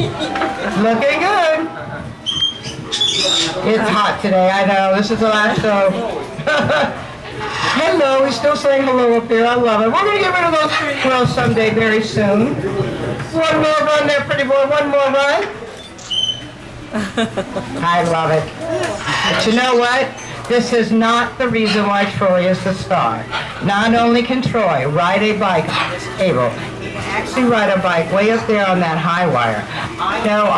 Looking good. It's hot today, I know. This is the last show. Hello, we still saying hello up there. I love it. We're going to get rid of those three girls someday very soon. One more run there, pretty boy. One more run. I love it. But you know what? This is not the reason why Troy is the star. Not only can Troy ride a bike on this table, he can actually ride a bike way up there on that high wire. I know.